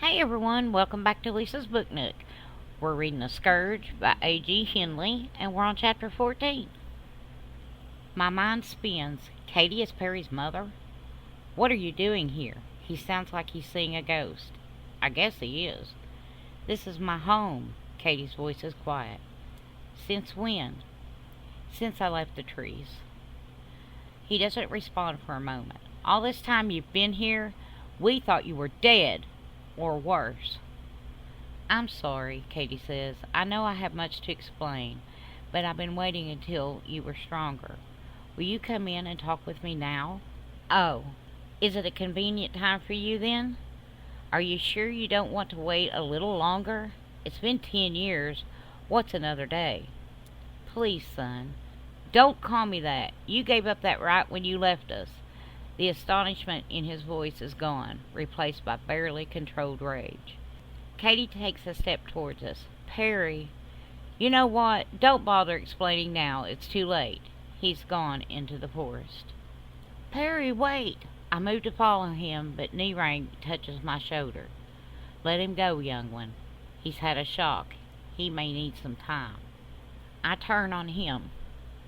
Hey everyone, welcome back to Lisa's Book Nook. We're reading The Scourge by A.G. Henley, and we're on chapter 14. My mind spins. Katie is Perry's mother? What are you doing here? He sounds like he's seeing a ghost. I guess he is. This is my home. Katie's voice is quiet. Since when? Since I left the trees. He doesn't respond for a moment. All this time you've been here, we thought you were dead. Or worse. I'm sorry, Katie says. I know I have much to explain, but I've been waiting until you were stronger. Will you come in and talk with me now? Oh, is it a convenient time for you then? Are you sure you don't want to wait a little longer? It's been 10 years. What's another day? Please, son. Don't call me that. You gave up that right when you left us. The astonishment in his voice is gone, replaced by barely controlled rage. Katie takes a step towards us. Perry, you know what? Don't bother explaining now. It's too late. He's gone into the forest. Perry, wait! I move to follow him, but Nerang touches my shoulder. Let him go, young one. He's had a shock. He may need some time. I turn on him.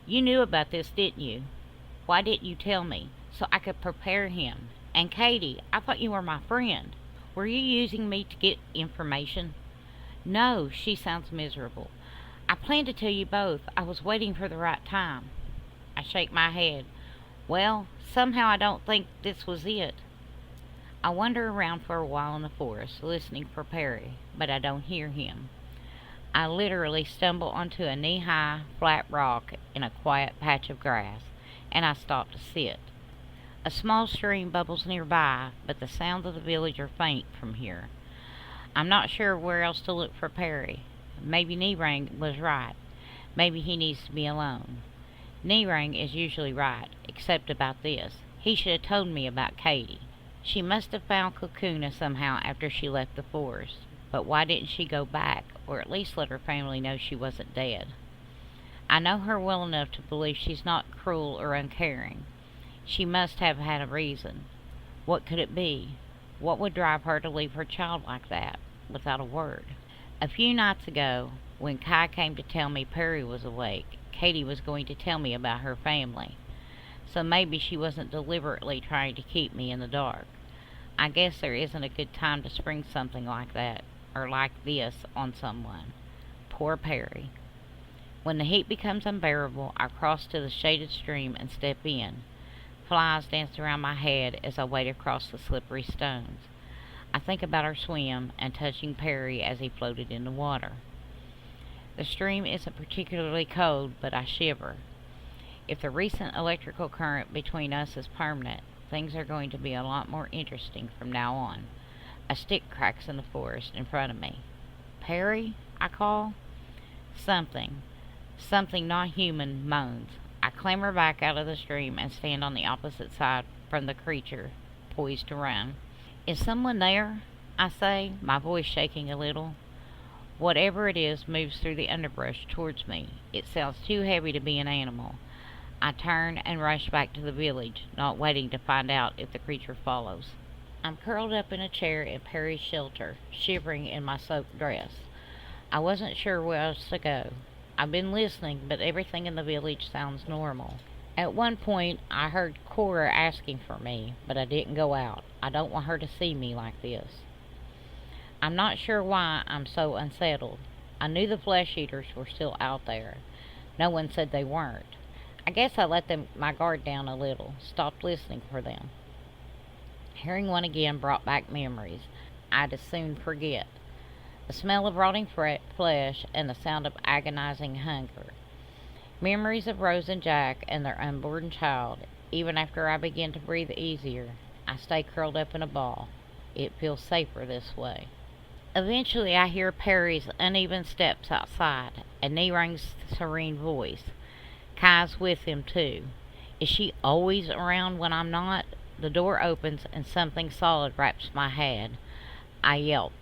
You knew about this, didn't you? Why didn't you tell me? So I could prepare him. And Katie, I thought you were my friend. Were you using me to get information? No, she sounds miserable. I planned to tell you both. I was waiting for the right time. I shake my head. Well, somehow I don't think this was it. I wander around for a while in the forest, listening for Perry, but I don't hear him. I literally stumble onto a knee-high, flat rock in a quiet patch of grass, and I stop to sit. A small stream bubbles nearby, but the sounds of the village are faint from here. I'm not sure where else to look for Perry. Maybe Nerang was right. Maybe he needs to be alone. Nerang is usually right, except about this. He should have told me about Katie. She must have found Kakuna somehow after she left the forest. But why didn't she go back, or at least let her family know she wasn't dead? I know her well enough to believe she's not cruel or uncaring. She must have had a reason. What could it be? What would drive her to leave her child like that, without a word? A few nights ago, when Kai came to tell me Perry was awake, Katie was going to tell me about her family. So maybe she wasn't deliberately trying to keep me in the dark. I guess there isn't a good time to spring something like that, or like this, on someone. Poor Perry. When the heat becomes unbearable, I cross to the shaded stream and step in. Flies dance around my head as I wade across the slippery stones. I think about our swim and touching Perry as he floated in the water. The stream isn't particularly cold, but I shiver. If the recent electrical current between us is permanent, things are going to be a lot more interesting from now on. A stick cracks in the forest in front of me. Perry, I call. Something not human moans. I clamber back out of the stream and stand on the opposite side from the creature, poised to run. Is someone there? I say, my voice shaking a little. Whatever it is moves through the underbrush towards me. It sounds too heavy to be an animal. I turn and rush back to the village, not waiting to find out if the creature follows. I'm curled up in a chair in Perry's shelter, shivering in my soaked dress. I wasn't sure where else to go. I've been listening, but everything in the village sounds normal. At one point, I heard Cora asking for me, but I didn't go out. I don't want her to see me like this. I'm not sure why I'm so unsettled. I knew the flesh eaters were still out there. No one said they weren't. I guess I let my guard down a little, stopped listening for them. Hearing one again brought back memories I'd as soon forget. The smell of rotting flesh and the sound of agonizing hunger. Memories of Rose and Jack and their unborn child. Even after I begin to breathe easier, I stay curled up in a ball. It feels safer this way. Eventually I hear Perry's uneven steps outside, and Nerang's serene voice. Kai's with him too. Is she always around when I'm not? The door opens and something solid wraps my head. I yelp.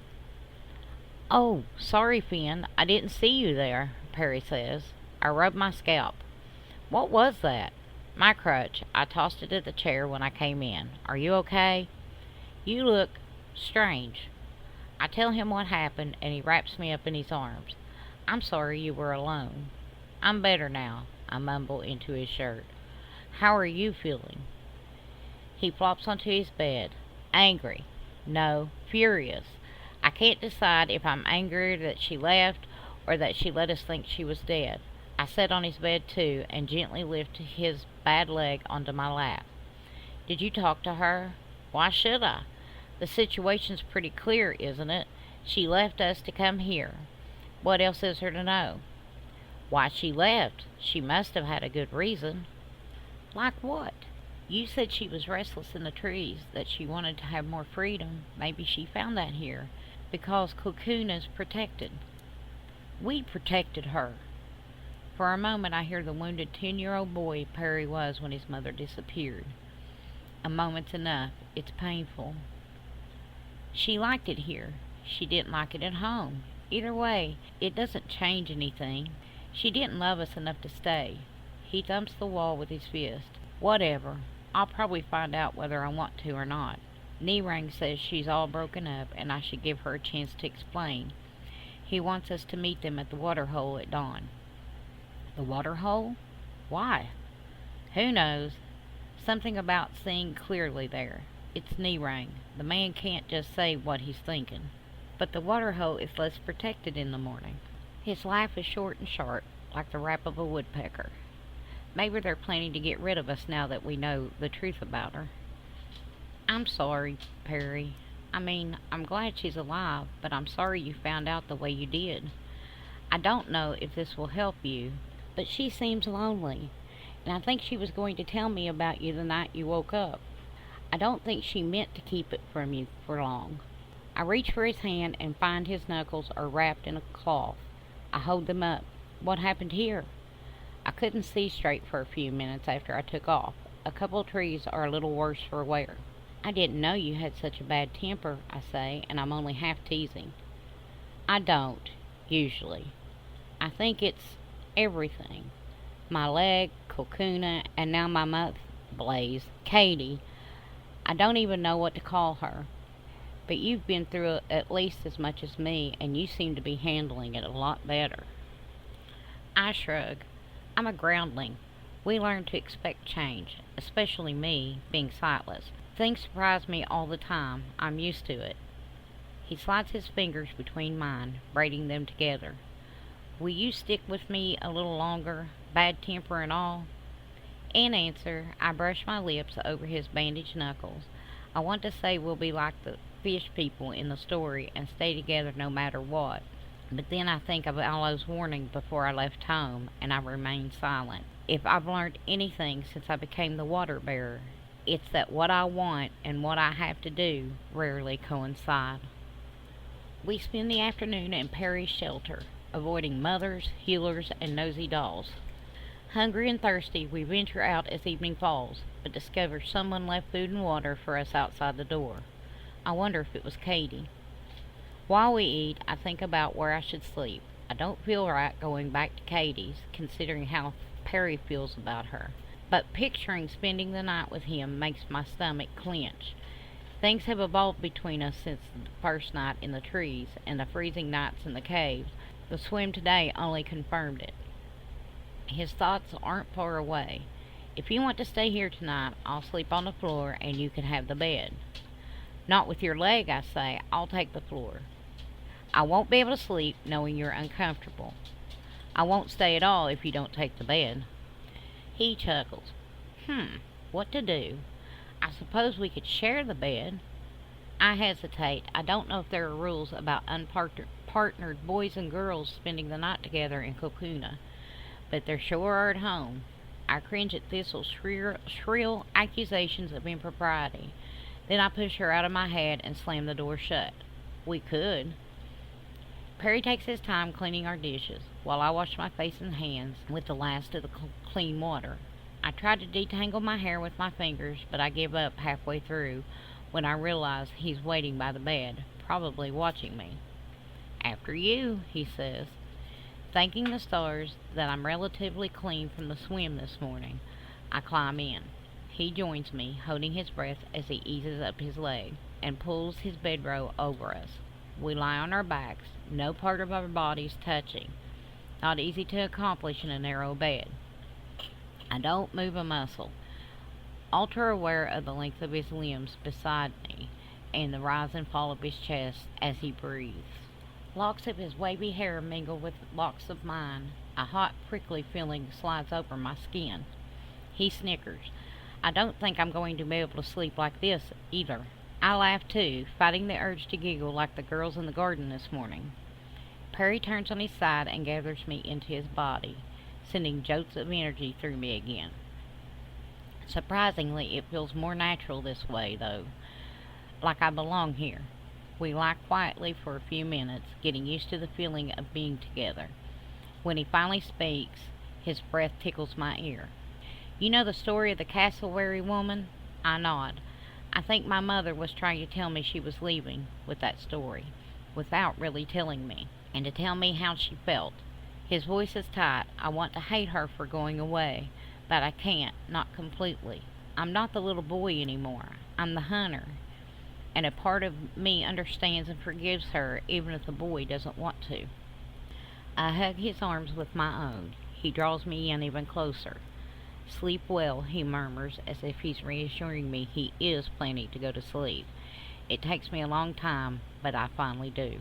Oh, sorry, Finn. I didn't see you there, Perry says. I rub my scalp. What was that? My crutch. I tossed it at the chair when I came in. Are you okay? You look strange. I tell him what happened, and he wraps me up in his arms. I'm sorry you were alone. I'm better now, I mumble into his shirt. How are you feeling? He flops onto his bed. Angry. No, furious. I can't decide if I'm angry that she left or that she let us think she was dead. I sit on his bed too and gently lift his bad leg onto my lap. Did you talk to her? Why should I? The situation's pretty clear, isn't it? She left us to come here. What else is there to know? Why she left? She must have had a good reason. Like what? You said she was restless in the trees, that she wanted to have more freedom. Maybe she found that here, because Cocoon's protected. We protected her. For a moment I hear the wounded 10-year-old boy Perry was when his mother disappeared. A moment's enough. It's painful. She liked it here. She didn't like it at home. Either way, it doesn't change anything. She didn't love us enough to stay. He thumps the wall with his fist. Whatever. I'll probably find out whether I want to or not. Nerang says she's all broken up and I should give her a chance to explain. He wants us to meet them at the waterhole at dawn. The waterhole? Why? Who knows? Something about seeing clearly there. It's Nerang. The man can't just say what he's thinking. But the waterhole is less protected in the morning. His laugh is short and sharp, like the rap of a woodpecker. Maybe they're planning to get rid of us now that we know the truth about her. I'm sorry, Perry. I'm glad she's alive, but I'm sorry you found out the way you did. I don't know if this will help you, but she seems lonely, and I think she was going to tell me about you the night you woke up. I don't think she meant to keep it from you for long. I reach for his hand and find his knuckles are wrapped in a cloth. I hold them up. What happened here? I couldn't see straight for a few minutes after I took off. A couple of trees are a little worse for wear. I didn't know you had such a bad temper, I say, and I'm only half teasing. I don't, usually. I think it's everything. My leg, Kokuna, and now my mouth, Blaze, Katie. I don't even know what to call her. But you've been through it at least as much as me, and you seem to be handling it a lot better. I shrug. I'm a groundling. We learn to expect change, especially me, being sightless. Things surprise me all the time. I'm used to it. He slides his fingers between mine, braiding them together. Will you stick with me a little longer, bad temper and all? In answer, I brush my lips over his bandaged knuckles. I want to say we'll be like the fish people in the story and stay together no matter what. But then I think of Alo's warning before I left home, and I remain silent. If I've learned anything since I became the water bearer, it's that what I want and what I have to do rarely coincide. We spend the afternoon in Perry's shelter, avoiding mothers, healers, and nosy dolls. Hungry and thirsty, we venture out as evening falls, but discover someone left food and water for us outside the door. I wonder if it was Katie. While we eat, I think about where I should sleep. I don't feel right going back to Katie's, considering how Perry feels about her. But picturing spending the night with him makes my stomach clench. Things have evolved between us since the first night in the trees and the freezing nights in the caves. The swim today only confirmed it. His thoughts aren't far away. If you want to stay here tonight, I'll sleep on the floor and you can have the bed. Not with your leg, I say. I'll take the floor. I won't be able to sleep knowing you're uncomfortable. I won't stay at all if you don't take the bed. He chuckles. What to do? I suppose we could share the bed. I hesitate. I don't know if there are rules about unpartnered boys and girls spending the night together in Kokuna, but there sure are at home. I cringe at Thistle's shrill accusations of impropriety. Then I push her out of my head and slam the door shut. We could. Perry takes his time cleaning our dishes, while I wash my face and hands with the last of the clean water. I try to detangle my hair with my fingers, but I give up halfway through when I realize he's waiting by the bed, probably watching me. After you, he says. Thanking the stars that I'm relatively clean from the swim this morning, I climb in. He joins me, holding his breath as he eases up his leg and pulls his bedroll over us. We lie on our backs, no part of our bodies touching. Not easy to accomplish in a narrow bed. I don't move a muscle. Ultra aware of the length of his limbs beside me and the rise and fall of his chest as he breathes. Locks of his wavy hair mingle with locks of mine. A hot, prickly feeling slides over my skin. He snickers. I don't think I'm going to be able to sleep like this either. I laugh too, fighting the urge to giggle like the girls in the garden this morning. Perry turns on his side and gathers me into his body, sending jolts of energy through me again. Surprisingly, it feels more natural this way, though, like I belong here. We lie quietly for a few minutes, getting used to the feeling of being together. When he finally speaks, his breath tickles my ear. You know the story of the cassowary woman? I nod. I think my mother was trying to tell me she was leaving with that story, without really telling me, and to tell me how she felt. His voice is tight. I want to hate her for going away, but I can't, not completely. I'm not the little boy anymore. I'm the hunter, and a part of me understands and forgives her, even if the boy doesn't want to. I hug his arms with my own. He draws me in even closer. Sleep well, he murmurs, as if he's reassuring me he is planning to go to sleep. It takes me a long time, but I finally do.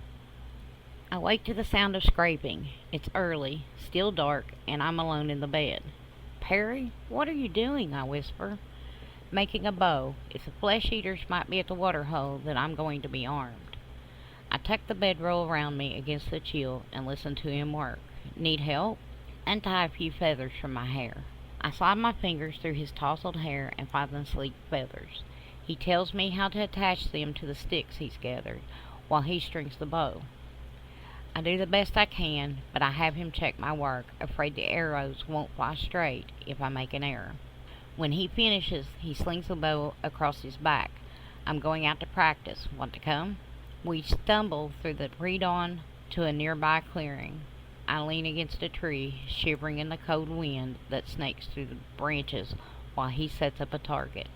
I wake to the sound of scraping. It's early, still dark, and I'm alone in the bed. Perry, what are you doing? I whisper. Making a bow. If the flesh-eaters might be at the waterhole, then I'm going to be armed. I tuck the bedroll around me against the chill and listen to him work. Need help? Untie a few feathers from my hair. I slide my fingers through his tousled hair and find the sleek feathers. He tells me how to attach them to the sticks he's gathered, while he strings the bow. I do the best I can, but I have him check my work, afraid the arrows won't fly straight if I make an error. When he finishes, he slings the bow across his back. I'm going out to practice. Want to come? We stumble through the pre-dawn to a nearby clearing. I lean against a tree, shivering in the cold wind that snakes through the branches while he sets up a target.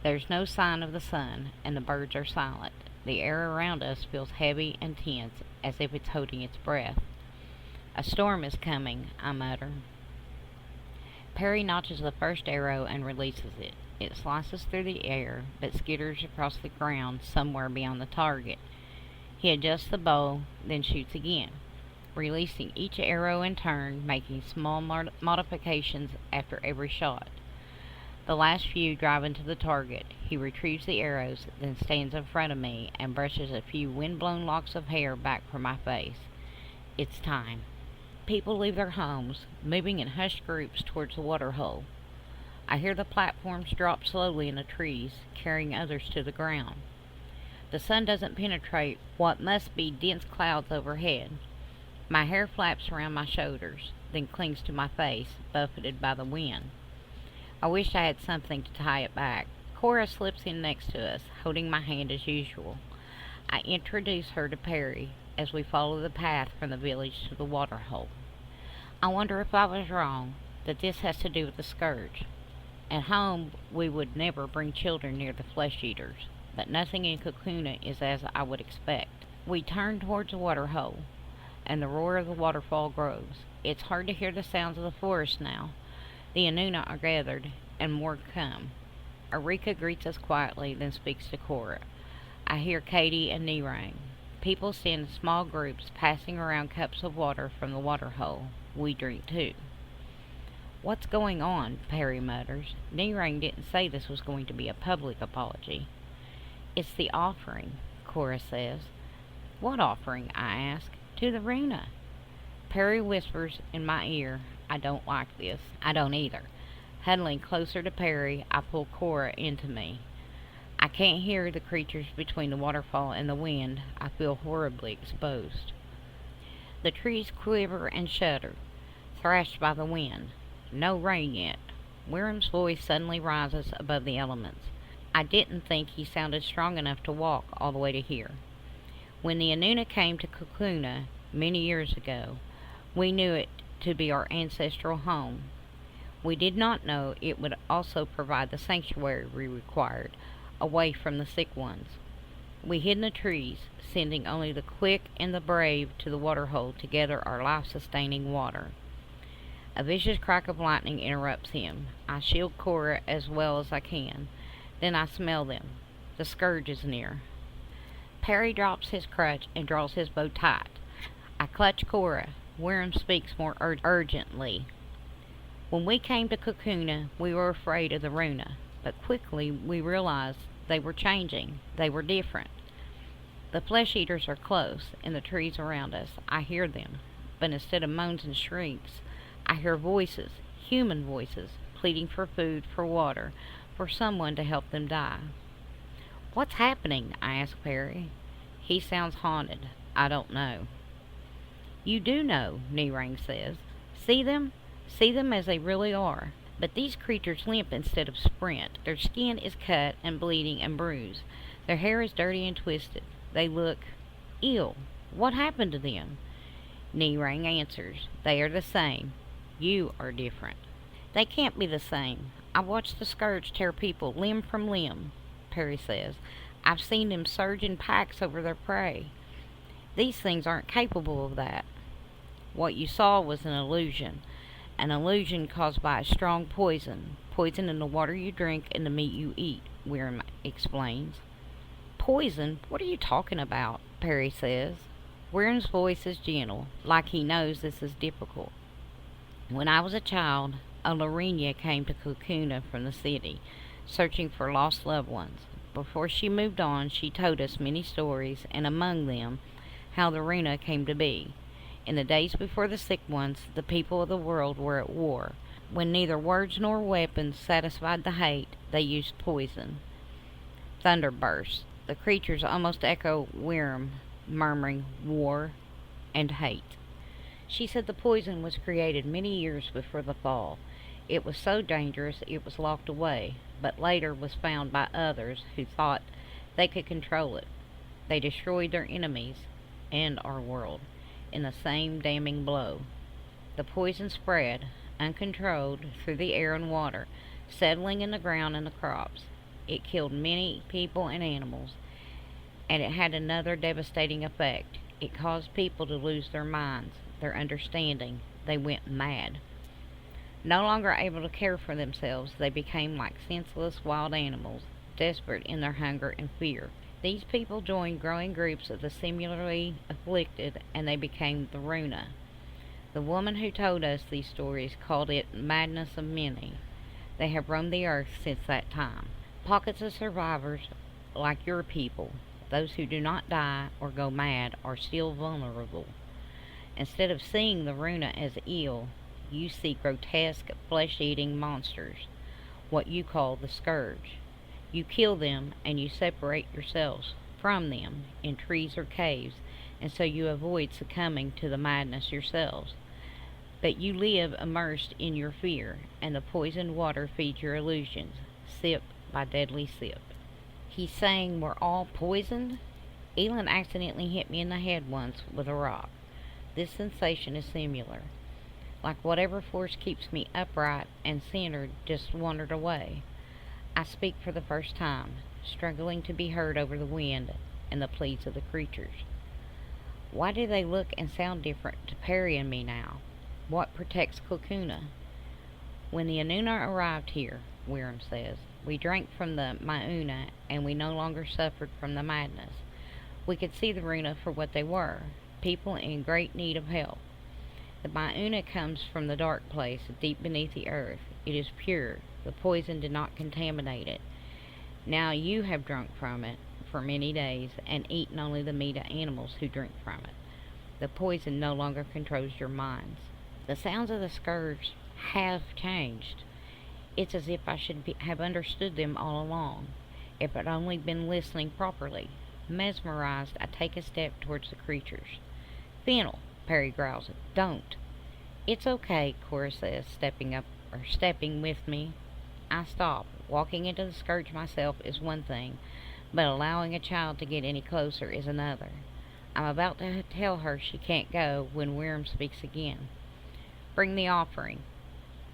There's no sign of the sun, and the birds are silent. The air around us feels heavy and tense, as if it's holding its breath. A storm is coming, I mutter. Perry notches the first arrow and releases it. It slices through the air, but skitters across the ground somewhere beyond the target. He adjusts the bow, then shoots again, releasing each arrow in turn, making small modifications after every shot. The last few drive into the target. He retrieves the arrows, then stands in front of me and brushes a few wind-blown locks of hair back from my face. It's time. People leave their homes, moving in hushed groups towards the waterhole. I hear the platforms drop slowly in the trees, carrying others to the ground. The sun doesn't penetrate what must be dense clouds overhead. My hair flaps around my shoulders, then clings to my face, buffeted by the wind. I wish I had something to tie it back. Cora slips in next to us, holding my hand as usual. I introduce her to Perry as we follow the path from the village to the waterhole. I wonder if I was wrong, that this has to do with the Scourge. At home, we would never bring children near the flesh-eaters, but nothing in Kakuna is as I would expect. We turn towards the waterhole, and the roar of the waterfall grows. It's hard to hear the sounds of the forest now. The Anuna are gathered, and more come. Erika greets us quietly, then speaks to Cora. I hear Katie and Nirang. People stand in small groups, passing around cups of water from the waterhole. We drink too. What's going on? Perry mutters. Nirang didn't say this was going to be a public apology. It's the offering, Cora says. What offering? I ask. To the Runa. Perry whispers in my ear, I don't like this. I don't either. Huddling closer to Perry, I pull Cora into me. I can't hear the creatures between the waterfall and the wind. I feel horribly exposed. The trees quiver and shudder, thrashed by the wind. No rain yet. Wirram's voice suddenly rises above the elements. I didn't think he sounded strong enough to walk all the way to here. When the Anuna came to Kakuna many years ago, we knew it to be our ancestral home. We did not know it would also provide the sanctuary we required, away from the sick ones. We hid in the trees, sending only the quick and the brave to the water hole to gather our life-sustaining water. A vicious crack of lightning interrupts him. I shield Cora as well as I can. Then I smell them. The Scourge is near. Perry drops his crutch and draws his bow tight. I clutch Cora. Wirram speaks more urgently. When we came to Kakuna, we were afraid of the Runa, but quickly we realized they were changing. They were different. The flesh-eaters are close, in the trees around us. I hear them, but instead of moans and shrieks, I hear voices, human voices, pleading for food, for water, for someone to help them die. What's happening? I ask Perry. He sounds haunted. I don't know. You do know, Nerang says. See them? See them as they really are. But these creatures limp instead of sprint. Their skin is cut and bleeding and bruised. Their hair is dirty and twisted. They look ill. What happened to them? Nerang answers. They are the same. You are different. They can't be the same. I watched the Scourge tear people limb from limb, Perry says. I've seen them surge in packs over their prey. These things aren't capable of that. What you saw was an illusion caused by a strong poison in the water you drink and the meat you eat, Wirram explains. Poison? What are you talking about? Perry says. Wirram's voice is gentle, like he knows this is difficult. When I was a child, a Lorena came to Kakuna from the city, searching for lost loved ones. Before she moved on, she told us many stories, and among them, how the Runa came to be. In the days before the sick ones, the people of the world were at war. When neither words nor weapons satisfied the hate, they used poison. Thunder burst. The creatures almost echo Wirram, murmuring war and hate. She said the poison was created many years before the fall. It was so dangerous it was locked away, but later was found by others who thought they could control it. They destroyed their enemies and our world in the same damning blow. The poison spread, uncontrolled, through the air and water, settling in the ground and the crops. It killed many people and animals, and it had another devastating effect. It caused people to lose their minds, their understanding. They went mad. No longer able to care for themselves, they became like senseless wild animals, desperate in their hunger and fear. These people joined growing groups of the similarly afflicted, and they became the Runa. The woman who told us these stories called it madness of many. They have roamed the earth since that time. Pockets of survivors, like your people, those who do not die or go mad, are still vulnerable. Instead of seeing the Runa as ill, you see grotesque, flesh-eating monsters, what you call the Scourge. You kill them, and you separate yourselves from them in trees or caves, and so you avoid succumbing to the madness yourselves. But you live immersed in your fear, and the poisoned water feeds your illusions, sip by deadly sip. He's saying we're all poisoned? Elin accidentally hit me in the head once with a rock. This sensation is similar. Like whatever force keeps me upright and centered just wandered away. I speak for the first time, struggling to be heard over the wind and the pleas of the creatures. Why do they look and sound different to Perry and me now? What protects Kakuna? When the Anuna arrived here, Wirram says, we drank from the Mauna, and we no longer suffered from the madness. We could see the Runa for what they were, people in great need of help. The Mauna comes from the dark place, deep beneath the earth. It is pure. The poison did not contaminate it. Now you have drunk from it for many days, and eaten only the meat of animals who drink from it. The poison no longer controls your minds. The sounds of the Scourge have changed. It's as if I should have understood them all along, if I'd only been listening properly. Mesmerized, I take a step towards the creatures. Fennel, Perry growls, don't. It's okay, Cora says, stepping with me. I stop. Walking into the Scourge myself is one thing, but allowing a child to get any closer is another. I'm about to tell her she can't go when Wirram speaks again. Bring the offering.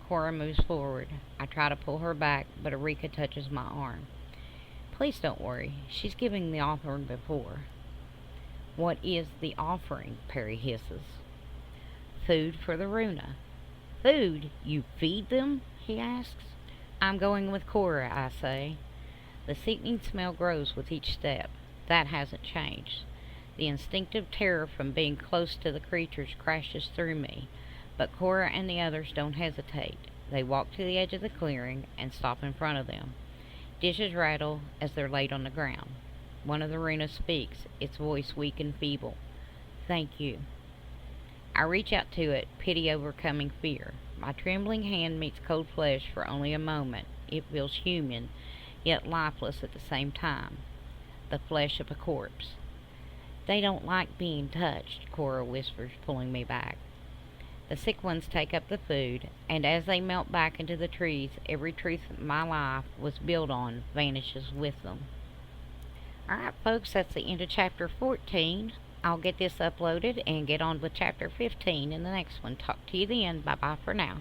Cora moves forward. I try to pull her back, but Erika touches my arm. Please don't worry. She's giving the offering before. What is the offering? Perry hisses. Food for the Runa. Food? You feed them? He asks. I'm going with Cora, I say. The sickening smell grows with each step. That hasn't changed. The instinctive terror from being close to the creatures crashes through me, but Cora and the others don't hesitate. They walk to the edge of the clearing and stop in front of them. Dishes rattle as they're laid on the ground. One of the Runa speaks, its voice weak and feeble. Thank you. I reach out to it, pity overcoming fear. My trembling hand meets cold flesh for only a moment. It feels human, yet lifeless at the same time. The flesh of a corpse. They don't like being touched, Cora whispers, pulling me back. The sick ones take up the food, and as they melt back into the trees, every truth my life was built on vanishes with them. Alright, folks, that's the end of Chapter 14. I'll get this uploaded and get on with Chapter 15 in the next one. Talk to you then. Bye-bye for now.